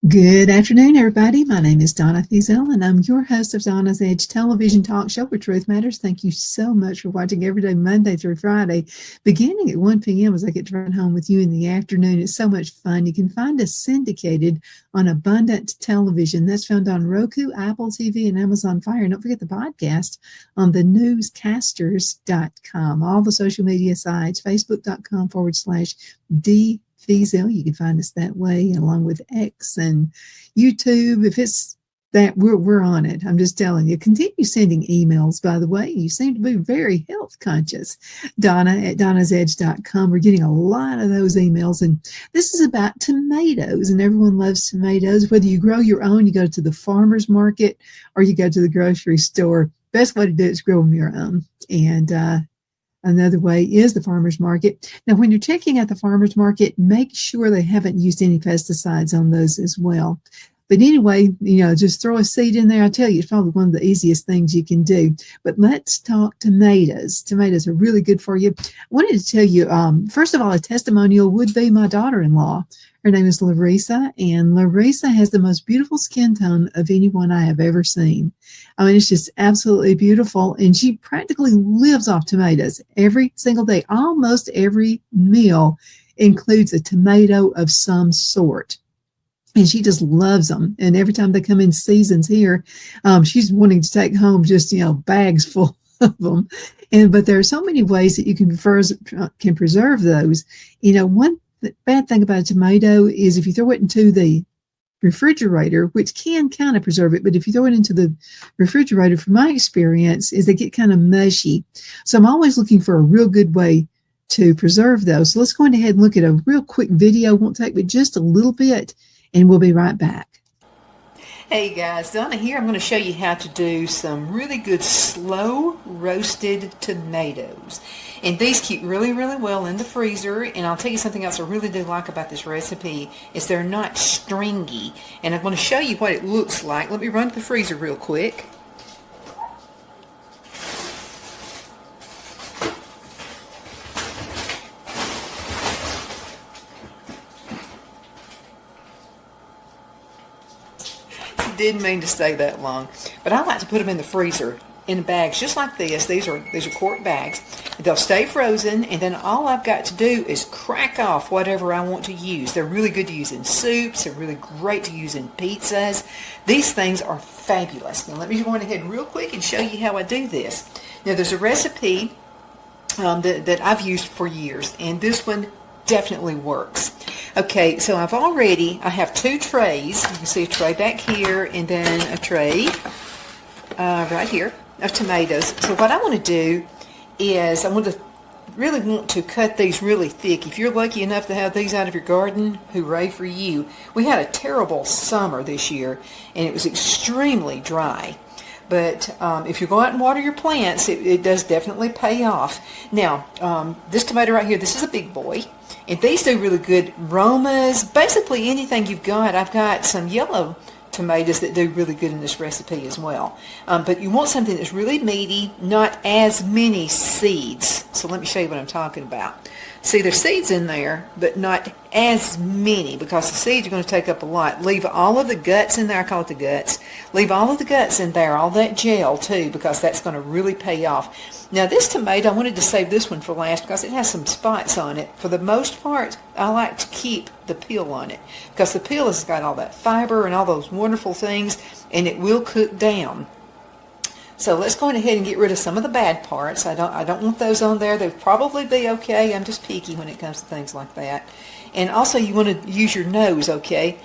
Good afternoon, everybody. My name is Donna Thiesel, and I'm your host of Donna's Edge television talk show where truth matters. Thank you so much for watching every day, Monday through Friday, beginning at 1 p.m. as I get to run home with you in the afternoon. It's so much fun. You can find us syndicated on Abundant Television. That's found on Roku, Apple TV, and Amazon Fire. And don't forget the podcast on the newscasters.com. All the social media sites, facebook.com/D Thiesel. You can find us that way, along with X and YouTube. If it's that, we're on it. I'm just telling you. Continue sending emails, by the way. You seem to be very health conscious. Donna@donnasedge.com. We're getting a lot of those emails. And this is about tomatoes, and everyone loves tomatoes. Whether you grow your own, you go to the farmer's market, or you go to the grocery store. Best way to do it is grow them your own. And another way is the farmer's market. Now, when you're checking out the farmer's market, make sure they haven't used any pesticides on those as well. But anyway, just throw a seed in there. I tell you, it's probably one of the easiest things you can do. But let's talk tomatoes. Tomatoes are really good for you. I wanted to tell you, first of all, a testimonial would be my daughter-in-law. Her name is Larissa, and Larissa has the most beautiful skin tone of anyone I have ever seen. I mean, it's just absolutely beautiful, and she practically lives off tomatoes every single day. Almost every meal includes a tomato of some sort. And she just loves them. And every time they come in seasons here, she's wanting to take home just, bags full of them. But there are so many ways that you can preserve those. One bad thing about a tomato is if you throw it into the refrigerator, which can kind of preserve it, but if you throw it into the refrigerator, from my experience, is they get kind of mushy. So I'm always looking for a real good way to preserve those. So let's go ahead and look at a real quick video. Won't take but just a little bit, and we'll be right back. Hey guys, Donna here. I'm going to show you how to do some really good slow roasted tomatoes. And these keep really, really well in the freezer. And I'll tell you something else I really do like about this recipe is they're not stringy. And I'm going to show you what it looks like. Let me run to the freezer real quick. Didn't mean to stay that long, but I like to put them in the freezer in bags just like this. These are quart bags. They'll stay frozen, and then all I've got to do is crack off whatever I want to use. They're really good to use in soups. They're really great to use in pizzas. These things are fabulous. Now let me go ahead real quick and show you how I do this. Now there's a recipe that I've used for years, and this one definitely works. Okay, so I have two trays. You can see a tray back here and then a tray right here of tomatoes. So what I want to do is I want to cut these really thick. If you're lucky enough to have these out of your garden, hooray for you. We had a terrible summer this year, and it was extremely dry. But if you go out and water your plants, it does definitely pay off. Now, this tomato right here, this is a big boy. And these do really good aromas. Basically anything you've got. I've got some yellow tomatoes that do really good in this recipe as well. But you want something that's really meaty, not as many seeds. So let me show you what I'm talking about. See, there's seeds in there, but not as many, because the seeds are going to take up a lot. Leave all of the guts in there. I call it the guts. Leave all of the guts in there, all that gel too, because that's going to really pay off. Now this tomato, I wanted to save this one for last because it has some spots on it. For the most part, I like to keep the peel on it because the peel has got all that fiber and all those wonderful things, and it will cook down. So let's go ahead and get rid of some of the bad parts. I don't want those on there. They'll probably be okay. I'm just picky when it comes to things like that. And also you want to use your nose, okay?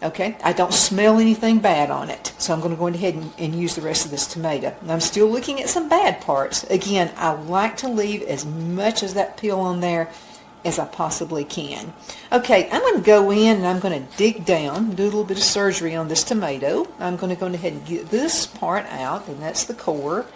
Okay, I don't smell anything bad on it. So I'm going to go ahead and use the rest of this tomato. And I'm still looking at some bad parts. Again, I like to leave as much as that peel on there as I possibly can. Okay, I'm going to go in and I'm going to dig down, do a little bit of surgery on this tomato. I'm going to go ahead and get this part out, and that's the core.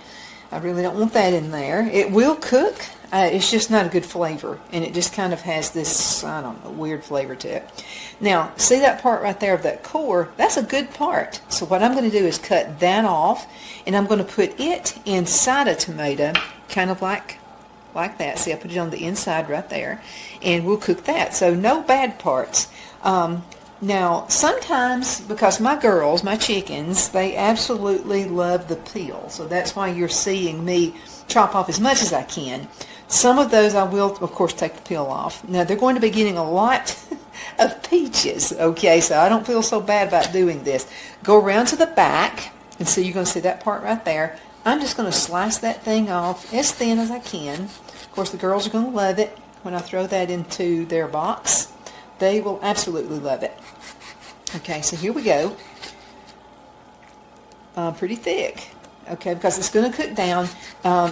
I really don't want that in there. It will cook. It's just not a good flavor, and it just kind of has this, I don't know, weird flavor to it. Now, see that part right there of that core? That's a good part. So what I'm going to do is cut that off, and I'm going to put it inside a tomato, kind of like that. See, I put it on the inside right there, and we'll cook that. So no bad parts. Now, sometimes, because my girls, my chickens, they absolutely love the peel. So that's why you're seeing me chop off as much as I can. Some of those I will, of course, take the peel off. Now, they're going to be getting a lot of peaches, okay? So I don't feel so bad about doing this. Go around to the back, and so you're going to see that part right there. I'm just going to slice that thing off as thin as I can. Of course, the girls are going to love it when I throw that into their box. They will absolutely love it. Okay, so here we go. Pretty thick. Okay, because it's going to cook down.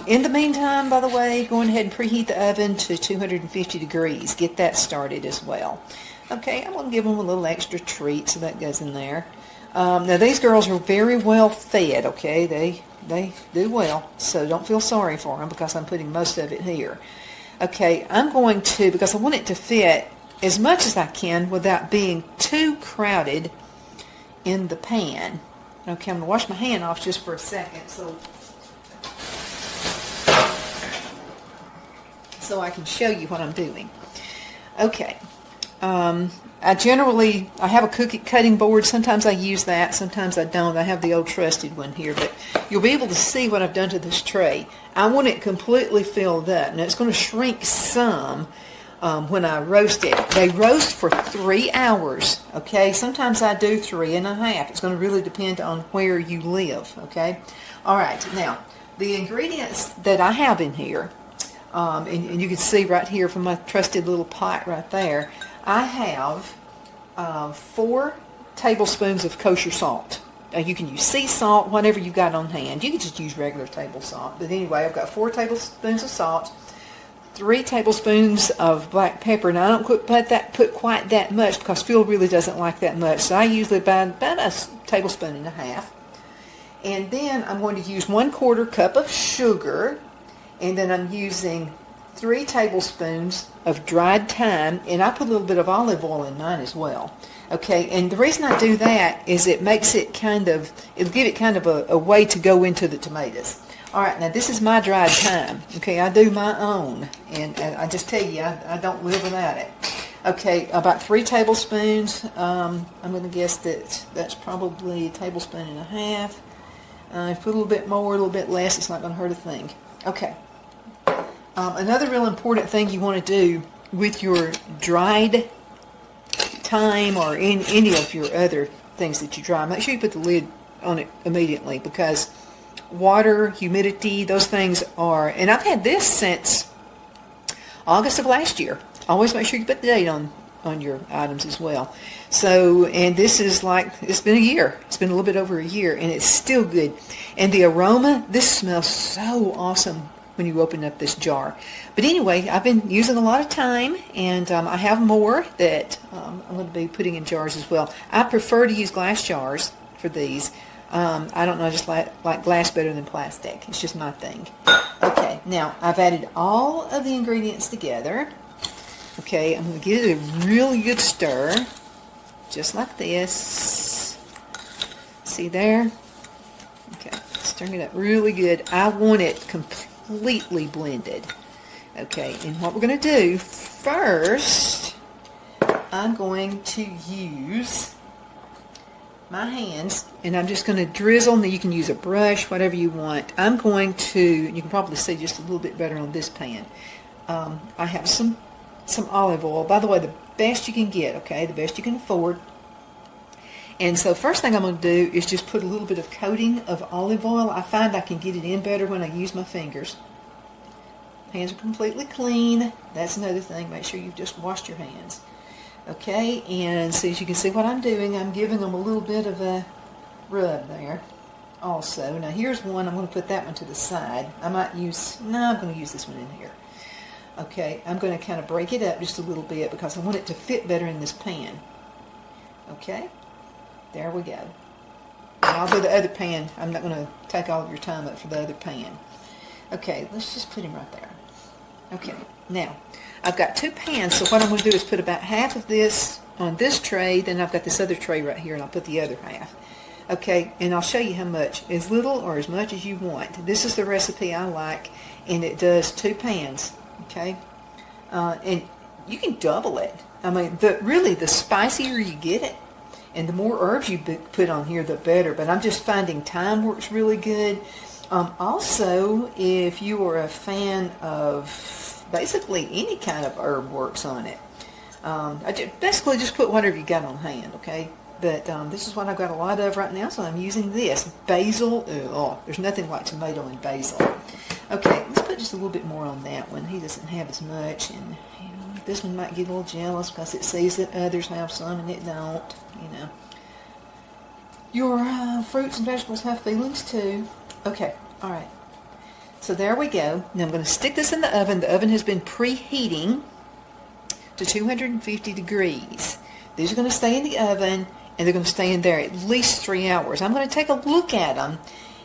In the meantime, by the way, go ahead and preheat the oven to 250 degrees. Get that started as well. Okay, I'm going to give them a little extra treat, so that goes in there. Now, these girls are very well fed, okay? They do well, so don't feel sorry for them because I'm putting most of it here. Okay, I'm going to, because I want it to fit as much as I can without being too crowded in the pan. Okay, I'm going to wash my hand off just for a second so I can show you what I'm doing. Okay. I have a cutting board. Sometimes I use that, sometimes I don't. I have the old trusted one here, but you'll be able to see what I've done to this tray. I want it completely filled up. Now, it's going to shrink some when I roast it. They roast for 3 hours, okay? Sometimes I do 3.5. It's going to really depend on where you live, okay? All right, now, the ingredients that I have in here, and you can see right here from my trusted little pot right there, I have 4 tablespoons of kosher salt. You can use sea salt, whatever you've got on hand. You can just use regular table salt. But anyway, I've got 4 tablespoons of salt, 3 tablespoons of black pepper. Now, I don't put quite that much because Phil really doesn't like that much. So I usually buy about a tablespoon and a half. And then I'm going to use 1/4 cup of sugar. And then I'm using 3 tablespoons of dried thyme, and I put a little bit of olive oil in mine as well. Okay, and the reason I do that is it makes it it'll give it kind of a way to go into the tomatoes. All right, now this is my dried thyme. Okay, I do my own, and I just tell you, I don't live without it. Okay, about 3 tablespoons. I'm going to guess that's probably a tablespoon and a half. If you put a little bit more, a little bit less, it's not going to hurt a thing. Okay. Another real important thing you want to do with your dried thyme or in any of your other things that you dry, make sure you put the lid on it immediately, because water, humidity, those things are, and I've had this since August of last year. Always make sure you put the date on your items as well. So, and this is it's been a year. It's been a little bit over a year, and it's still good. And the aroma, this smells so awesome when you open up this jar. But anyway, I've been using a lot of thyme, and I have more that I'm going to be putting in jars as well. I prefer to use glass jars for these. I don't know, I just like glass better than plastic. It's just my thing. Okay, now I've added all of the ingredients together. Okay, I'm going to give it a really good stir, just like this. See there? Okay, stirring it up really good. I want it completely blended. Okay, and what we're going to do first, I'm going to use my hands, and I'm just going to drizzle. You can use a brush, whatever you want. I'm going to, you can probably see just a little bit better on this pan. I have some olive oil. By the way, the best you can get, okay, the best you can afford. And so first thing I'm going to do is just put a little bit of coating of olive oil. I find I can get it in better when I use my fingers. Hands are completely clean. That's another thing. Make sure you've just washed your hands. Okay, and so as you can see what I'm doing, I'm giving them a little bit of a rub there also. Now here's one. I'm going to put that one to the side. I'm going to use this one in here. Okay, I'm going to kind of break it up just a little bit because I want it to fit better in this pan. Okay, there we go. And I'll do the other pan. I'm not going to take all of your time up for the other pan. Okay, let's just put him right there. Okay, now I've got 2 pans, so what I'm going to do is put about half of this on this tray, then I've got this other tray right here, and I'll put the other half. Okay, and I'll show you how much, as little or as much as you want. This is the recipe I like, and it does 2 pans. Okay, and you can double it. I mean, really, the spicier you get it, and the more herbs you put on here, the better. But I'm just finding thyme works really good. Also, if you are a fan of basically any kind of herb works on it. Basically just put whatever you got on hand, okay? But this is what I've got a lot of right now, so I'm using this. Basil, there's nothing like tomato and basil. Okay, let's put just a little bit more on that one. He doesn't have as much, and this one might get a little jealous because it sees that others have some and it don't, Your fruits and vegetables have feelings too. Okay, all right. So there we go. Now I'm going to stick this in the oven. The oven has been preheating to 250 degrees. These are going to stay in the oven, and they're going to stay in there at least 3 hours. I'm going to take a look at them,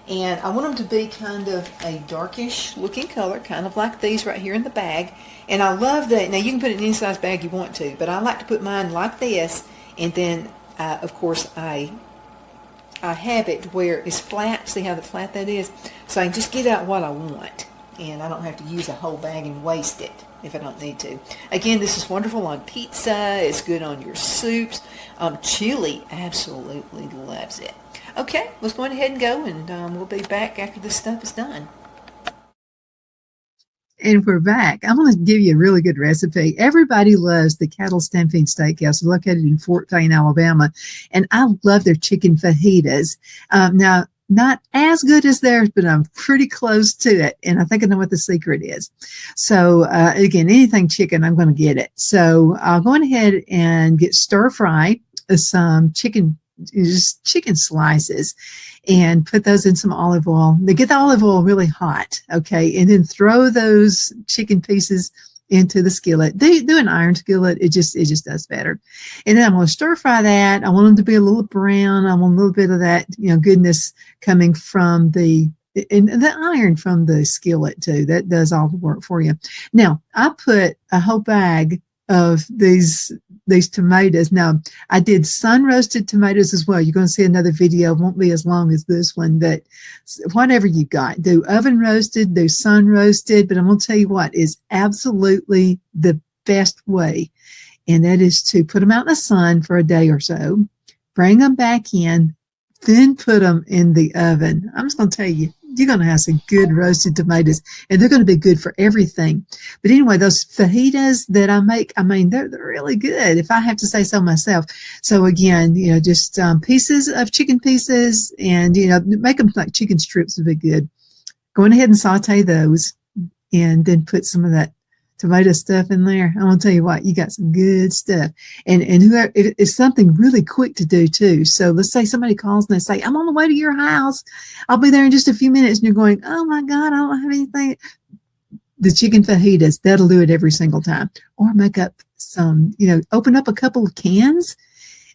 and I want them to be kind of a darkish looking color, kind of like these right here in the bag. And I love that. Now you can put it in any size bag you want to, but I like to put mine like this, and then of course I have it where it's flat. See how flat that is? So I can just get out what I want, and I don't have to use a whole bag and waste it if I don't need to. Again, this is wonderful on pizza. It's good on your soups. Chili absolutely loves it. Okay, let's go ahead and go, and we'll be back after this stuff is done. And we're back. I'm going to give you a really good recipe. Everybody loves the Cattle Stampede Steakhouse, located in Fort Payne, Alabama. And I love their chicken fajitas. Now, not as good as theirs, but I'm pretty close to it. And I think I know what the secret is. So, again, anything chicken, I'm going to get it. So I'll go ahead and get stir fry some chicken slices and put those in some olive oil. They get the olive oil really hot, okay, and then throw those chicken pieces into the skillet. Do an iron skillet. It just does better. And then I'm going to stir fry that. I want them to be a little brown. I want a little bit of that, goodness coming from the iron from the skillet too. That does all the work for you. Now, I put a whole bag of these tomatoes. Now, I did sun roasted tomatoes as well. You're going to see another video. It won't be as long as this one, but whatever you got, do oven roasted, do sun roasted. But I'm going to tell you what is absolutely the best way, and that is to put them out in the sun for a day or so, bring them back in, then put them in the oven. I'm just going to tell you, you're going to have some good roasted tomatoes, and they're going to be good for everything. But anyway, those fajitas that I make, they're really good, if I have to say so myself. So again, just pieces of chicken pieces, and, make them like chicken strips would be good. Going ahead and saute those, and then put some of that tomato stuff in there. I want to tell you what, you got some good stuff. And whoever, it's something really quick to do too. So let's say somebody calls and they say, I'm on the way to your house. I'll be there in just a few minutes. And you're going, oh my God, I don't have anything. The chicken fajitas, that'll do it every single time. Or make up some, open up a couple of cans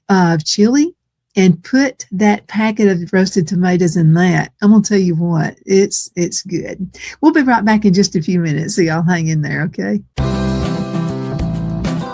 of chili and put that packet of roasted tomatoes in that. I'm going to tell you what, it's good. We'll be right back in just a few minutes, so y'all hang in there, okay?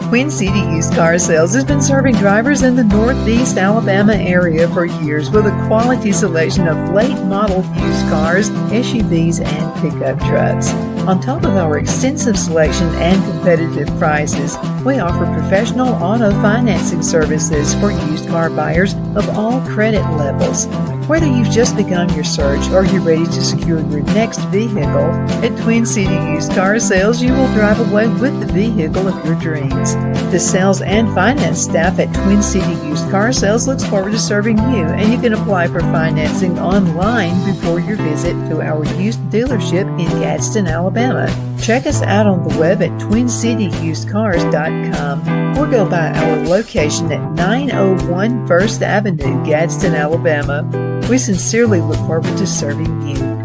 Twin City Used Car Sales has been serving drivers in the Northeast Alabama area for years with a quality selection of late model used cars, SUVs, and pickup trucks. On top of our extensive selection and competitive prices, we offer professional auto financing services for used car buyers of all credit levels. Whether you've just begun your search or you're ready to secure your next vehicle, at Twin City Used Car Sales, you will drive away with the vehicle of your dreams. The sales and finance staff at Twin City Used Car Sales looks forward to serving you, and you can apply for financing online before your visit to our used dealership in Gadsden, Alabama. Check us out on the web at twincityusedcars.com or go by our location at 901 First Avenue, Gadsden, Alabama. We sincerely look forward to serving you.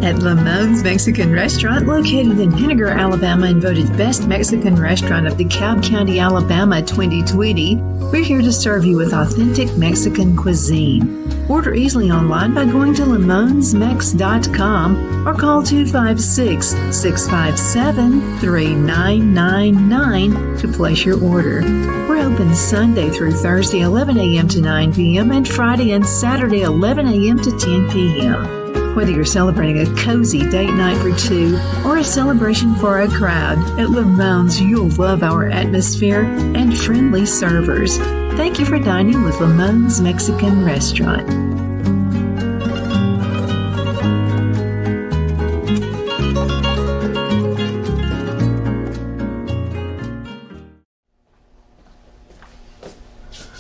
At Lamone's Mexican Restaurant, located in Henniger, Alabama, and voted Best Mexican Restaurant of DeKalb County, Alabama 2020, we're here to serve you with authentic Mexican cuisine. Order easily online by going to lamonsmex.com or call 256-657-3999 to place your order. We're open Sunday through Thursday 11 a.m. to 9 p.m. and Friday and Saturday 11 a.m. to 10 p.m. Whether you're celebrating a cozy date night for two or a celebration for a crowd, at Lamone's you'll love our atmosphere and friendly servers. Thank you for dining with Lamone's Mexican Restaurant.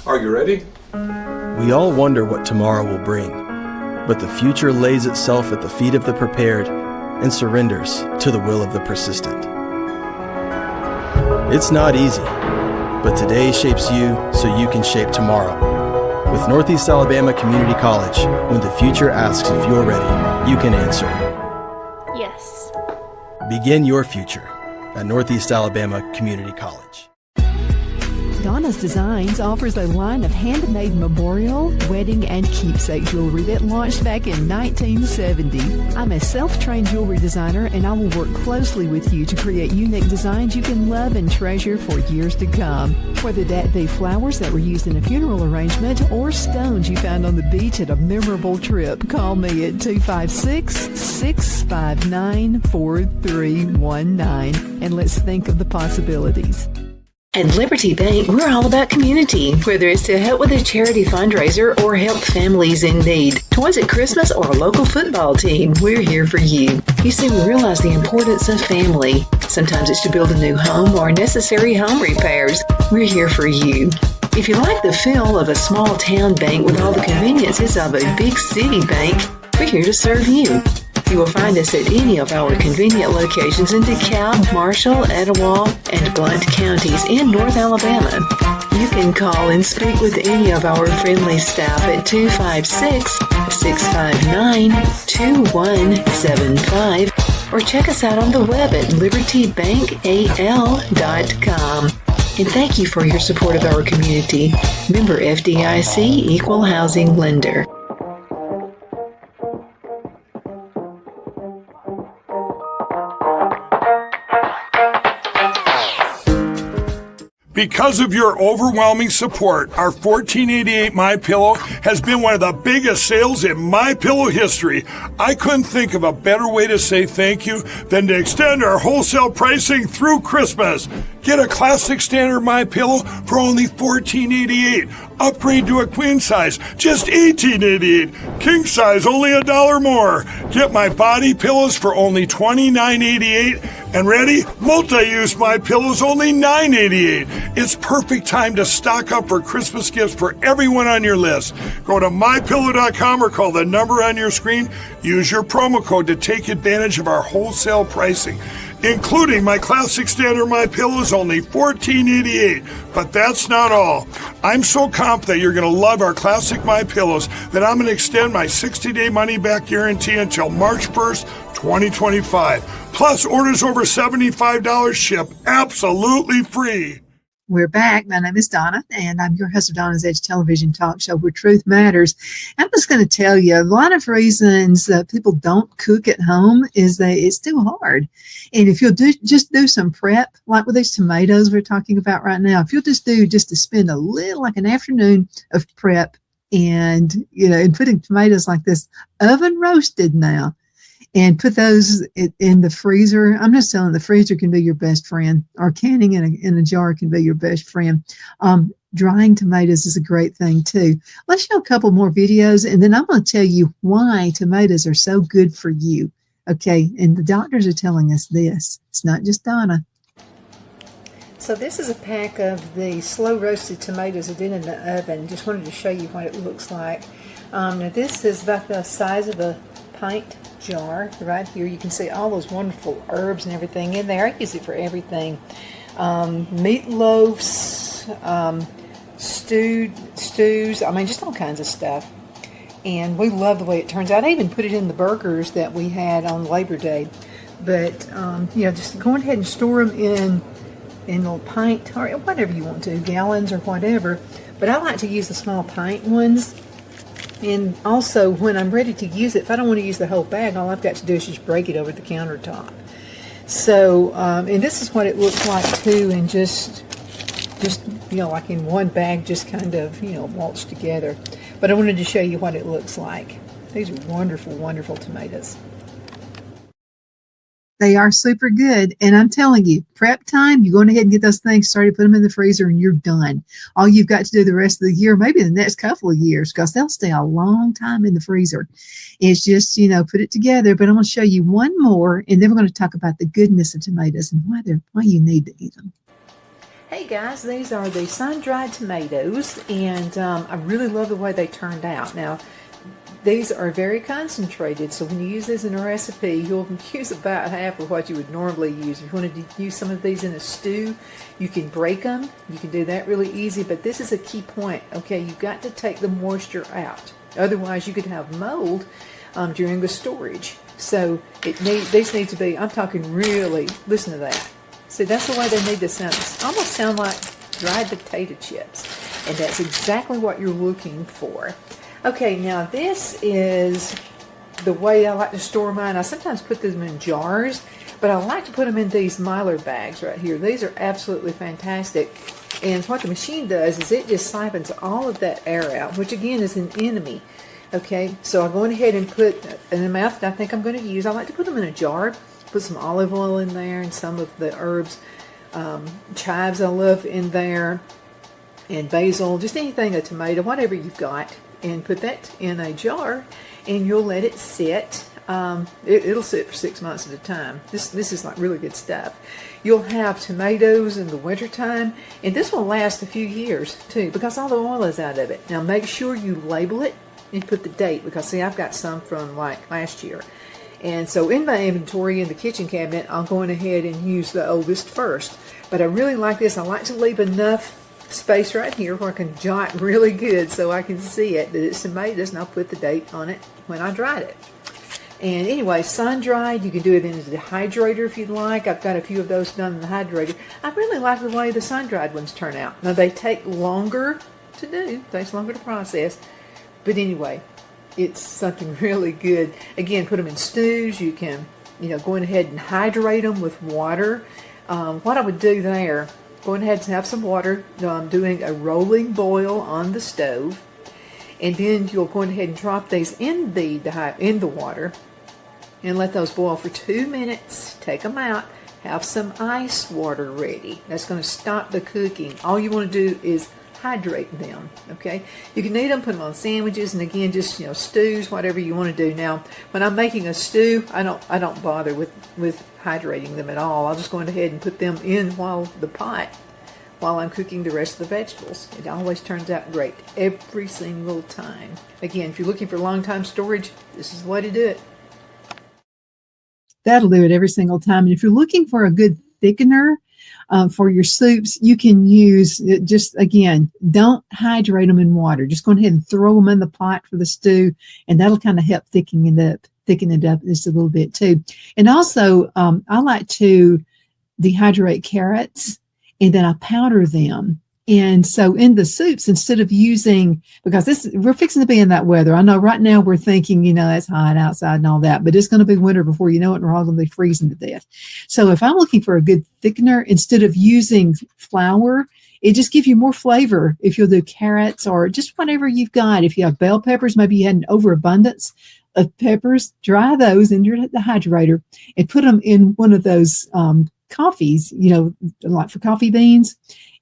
Are you ready? We all wonder what tomorrow will bring, but the future lays itself at the feet of the prepared and surrenders to the will of the persistent. It's not easy, but today shapes you so you can shape tomorrow. With Northeast Alabama Community College, when the future asks if you're ready, you can answer yes. Begin your future at Northeast Alabama Community College. Donna's Designs offers a line of handmade memorial, wedding, and keepsake jewelry that launched back in 1970. I'm a self-trained jewelry designer, and I will work closely with you to create unique designs you can love and treasure for years to come. Whether that be flowers that were used in a funeral arrangement or stones you found on the beach at a memorable trip, call me at 256-659-4319, and let's think of the possibilities. At Liberty Bank, we're all about community. Whether it's to help with a charity fundraiser or help families in need, toys at Christmas, or a local football team, we're here for you. You see, we realize the importance of family. Sometimes it's to build a new home or necessary home repairs. We're here for you. If you like the feel of a small town bank with all the conveniences of a big city bank, we're here to serve you. You will find us at any of our convenient locations in DeKalb, Marshall, Etowah, and Blount counties in North Alabama. You can call and speak with any of our friendly staff at 256-659-2175 or check us out on the web at libertybankal.com. And thank you for your support of our community. Member FDIC Equal Housing Lender. Because of your overwhelming support, our 1488 MyPillow has been one of the biggest sales in MyPillow history. I couldn't think of a better way to say thank you than to extend our wholesale pricing through Christmas. Get a classic standard MyPillow for only $14.88. Upgrade to a queen size, just $18.88. King size, only $1 more. Get my body pillows for only $29.88. And ready? Multi-use MyPillows, only $9.88. It's perfect time to stock up for Christmas gifts for everyone on your list. Go to MyPillow.com or call the number on your screen. Use your promo code to take advantage of our wholesale pricing. Including my classic standard MyPillows, only $14.88. But that's not all. I'm so confident you're going to love our classic MyPillows that I'm going to extend my 60-day money-back guarantee until March 1st, 2025. Plus, orders over $75 ship absolutely free. We're back. My name is Donna, and I'm your host of Donna's Edge television talk show where truth matters. I'm just going to tell you a lot of reasons that people don't cook at home is that it's too hard. And if you'll just do some prep, like with these tomatoes we're talking about right now, if you'll just to spend a little, like an afternoon of prep and putting tomatoes like this, oven roasted now, and put those in the freezer. I'm just telling you, the freezer can be your best friend, or canning in a jar can be your best friend. Drying tomatoes is a great thing too. Let's show a couple more videos, and then I'm going to tell you why tomatoes are so good for you. Okay, and the doctors are telling us this. It's not just Donna. So this is a pack of the slow roasted tomatoes I did in the oven. Just wanted to show you what it looks like. Now this is about the size of a pint jar. Right here you can see all those wonderful herbs and everything in there. I use it for everything. Meatloafs, stews, I mean just all kinds of stuff. and we love the way it turns out. I even put it in the burgers that we had on Labor Day. But, just go ahead and store them in a pint or whatever you want to, gallons or whatever. But I like to use the small pint ones. And also, when I'm ready to use it, if I don't want to use the whole bag, all I've got to do is just break it over the countertop. So, and this is what it looks like too, and just like in one bag, just kind of, waltzed together. But I wanted to show you what it looks like. These are wonderful, wonderful tomatoes. They are super good. And I'm telling you, prep time, you go ahead and get those things started, put them in the freezer, and you're done. All you've got to do the rest of the year, maybe the next couple of years, because they'll stay a long time in the freezer. It's just, put it together. But I'm going to show you one more, and then we're going to talk about the goodness of tomatoes and why you need to eat them. Hey guys, these are the sun-dried tomatoes, and I really love the way they turned out. Now, these are very concentrated, so when you use this in a recipe, you'll use about half of what you would normally use. If you wanted to use some of these in a stew, you can break them. You can do that really easy, but this is a key point. Okay, you've got to take the moisture out. Otherwise, you could have mold during the storage. So these need to be, I'm talking really, listen to that. See, that's the way they need to sound. It almost sound like dried potato chips, and that's exactly what you're looking for. Okay, now this is the way I like to store mine. I sometimes put them in jars, but I like to put them in these Mylar bags right here. These are absolutely fantastic. And what the machine does is it just siphons all of that air out, which again is an enemy. Okay, so I'll go ahead and put an amount that I think I'm going to use. I like to put them in a jar, put some olive oil in there and some of the herbs, chives I love in there, and basil, just anything, a tomato, whatever you've got. And put that in a jar, and you'll let it sit. It'll sit for 6 months at a time. This is like really good stuff. You'll have tomatoes in the wintertime, and this will last a few years too, because all the oil is out of it. Now make sure you label it and put the date, because see, I've got some from like last year. And so in my inventory in the kitchen cabinet, I'll go ahead and use the oldest first. But I really like this. I like to leave enough space right here where I can jot really good so I can see it, that it's tomatoes, and I'll put the date on it when I dried it. And anyway, sun-dried, you can do it in a dehydrator if you'd like. I've got a few of those done in the dehydrator. I really like the way the sun-dried ones turn out. Now, they take longer to do, takes longer to process, but anyway, it's something really good. Again, put them in stews. You can, go ahead and hydrate them with water. What I would do there, go ahead and have some water. I'm doing a rolling boil on the stove, and then you'll go ahead and drop these in the water and let those boil for 2 minutes. Take them out. Have some ice water ready. That's going to stop the cooking. All you want to do is hydrate them. Okay, you can eat them, put them on sandwiches, and again, just stews, whatever you want to do. Now, when I'm making a stew, I don't bother with hydrating them at all. I'll just go ahead and put them in while I'm cooking the rest of the vegetables. It always turns out great every single time. Again, if you're looking for long time storage, this is the way to do it. That'll do it every single time. And if you're looking for a good thickener for your soups, you can use, just again, don't hydrate them in water. Just go ahead and throw them in the pot for the stew, and that'll kind of help thicken it up just a little bit too. And also, I like to dehydrate carrots, and then I powder them. And so in the soups, instead of using, because we're fixing to be in that weather. I know right now we're thinking, it's hot outside and all that, but it's going to be winter before you know it, and we're all going to be freezing to death. So if I'm looking for a good thickener, instead of using flour, it just gives you more flavor if you'll do carrots or just whatever you've got. If you have bell peppers, maybe you had an overabundance of peppers, dry those in your dehydrator and put them in one of those coffees, like for coffee beans,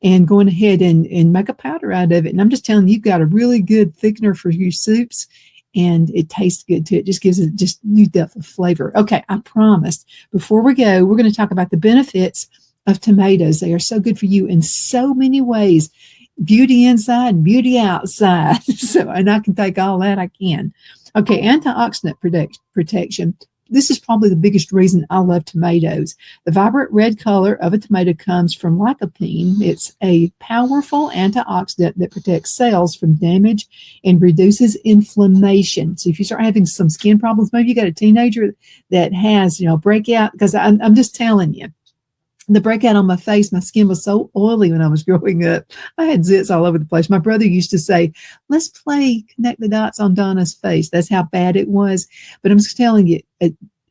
and going ahead and make a powder out of it. And I'm just telling you, you've got a really good thickener for your soups, and it tastes good too. It just gives it just new depth of flavor. Okay, I promised before we go, we're going to talk about the benefits of tomatoes. They are so good for you in so many ways. Beauty inside and beauty outside. And I can take all that I can. Okay, antioxidant protection. this is probably the biggest reason I love tomatoes. The vibrant red color of a tomato comes from lycopene. It's a powerful antioxidant that protects cells from damage and reduces inflammation. So if you start having some skin problems, maybe you got a teenager that has, breakout, because I'm just telling you, the breakout on my face, my skin was so oily when I was growing up. I had zits all over the place. My brother used to say, let's play connect the dots on Donna's face. That's how bad it was. But I'm just telling you,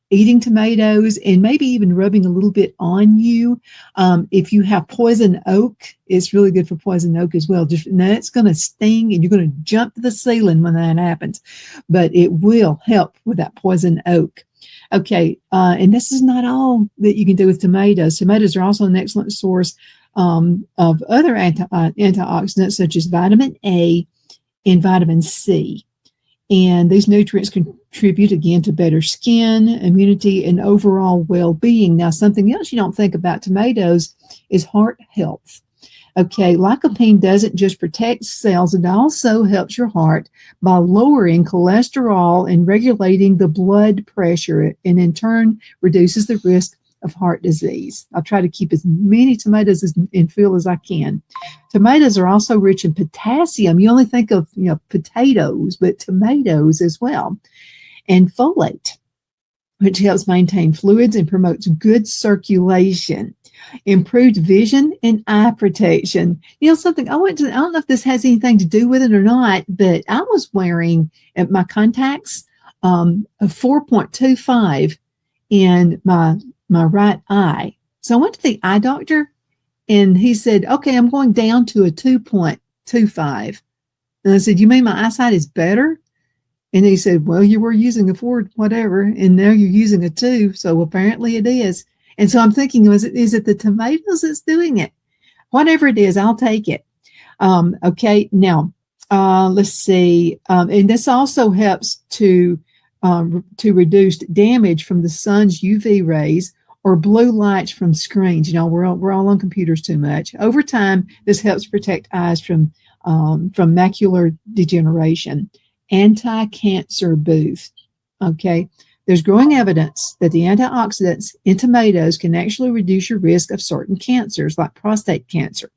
eating tomatoes and maybe even rubbing a little bit on you. If you have poison oak, it's really good for poison oak as well. Now it's going to sting and you're going to jump to the ceiling when that happens, but it will help with that poison oak. Okay, and this is not all that you can do with tomatoes. Tomatoes are also an excellent source of other antioxidants such as vitamin A and vitamin C. And these nutrients contribute, again, to better skin, immunity, and overall well-being. Now, something else you don't think about tomatoes is heart health. Okay, lycopene doesn't just protect cells, it also helps your heart by lowering cholesterol and regulating the blood pressure, and in turn reduces the risk of heart disease. I'll try to keep as many tomatoes in field as I can. Tomatoes are also rich in potassium. You only think of potatoes, but tomatoes as well. And folate, which helps maintain fluids and promotes good circulation. Improved vision and eye protection. Something I don't know if this has anything to do with it or not, but I was wearing my contacts a 4.25 in my right eye. So I went to the eye doctor and he said, okay, I'm going down to a 2.25. And I said, you mean my eyesight is better? And he said, well, you were using a 4 whatever, and now you're using a 2. So apparently it is. And so I'm thinking, is it the tomatoes that's doing it? Whatever it is, I'll take it. Okay, now let's see. And this also helps to reduce damage from the sun's UV rays or blue lights from screens. We're all on computers too much. Over time, this helps protect eyes from macular degeneration. Anti-cancer boost. Okay. There's growing evidence that the antioxidants in tomatoes can actually reduce your risk of certain cancers, like prostate cancer.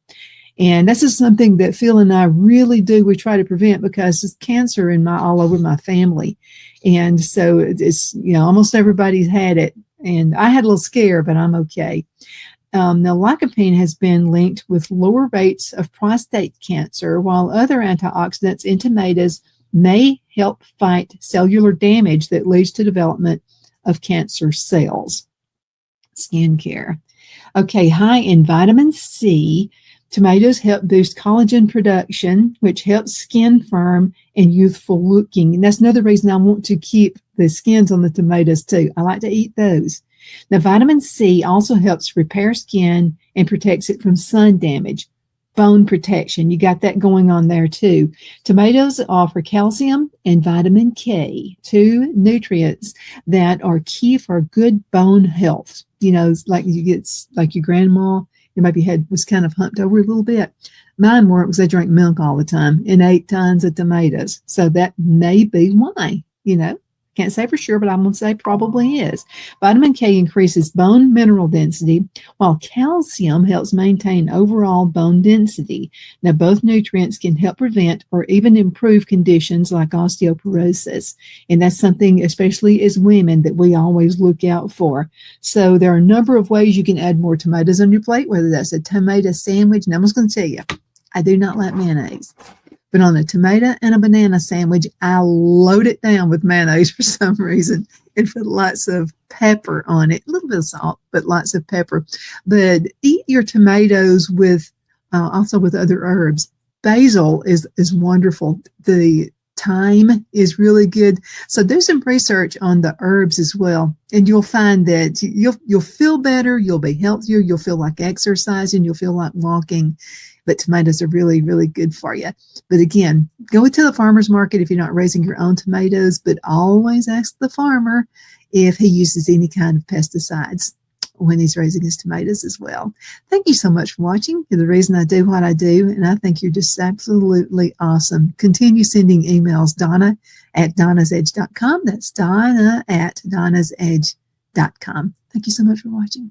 And this is something that Phil and I really do. We try to prevent because it's cancer all over my family. And so it's, almost everybody's had it. And I had a little scare, but I'm okay. Now, lycopene has been linked with lower rates of prostate cancer, while other antioxidants in tomatoes may help fight cellular damage that leads to development of cancer cells. Skincare. Okay, high in vitamin C, tomatoes help boost collagen production, which helps skin firm and youthful looking. And that's another reason I want to keep the skins on the tomatoes too. I like to eat those. Now, vitamin C also helps repair skin and protects it from sun damage. Bone protection, you got that going on there too. Tomatoes offer calcium and vitamin K, 2 nutrients that are key for good bone health. Like your grandma, maybe was kind of humped over a little bit. Mine weren't, because they drank milk all the time and ate tons of tomatoes. So that may be why, Can't say for sure, but I'm going to say probably is. Vitamin K increases bone mineral density, while calcium helps maintain overall bone density. Now, both nutrients can help prevent or even improve conditions like osteoporosis. And that's something, especially as women, that we always look out for. So there are a number of ways you can add more tomatoes on your plate, whether that's a tomato sandwich. And I'm just going to tell you, I do not like mayonnaise. But on a tomato and a banana sandwich, I load it down with mayonnaise for some reason and put lots of pepper on it. A little bit of salt, but lots of pepper. But eat your tomatoes with also with other herbs. Basil is wonderful. The thyme is really good. So do some research on the herbs as well. And you'll find that you'll feel better. You'll be healthier. You'll feel like exercising. You'll feel like walking. But tomatoes are really, really good for you. But again, go to the farmer's market if you're not raising your own tomatoes, but always ask the farmer if he uses any kind of pesticides. when he's raising his tomatoes as well. Thank you so much for watching. You're the reason I do what I do, and I think you're just absolutely awesome. Continue sending emails, Donna@donnasedge.com. That's Donna@donnasedge.com. Thank you so much for watching.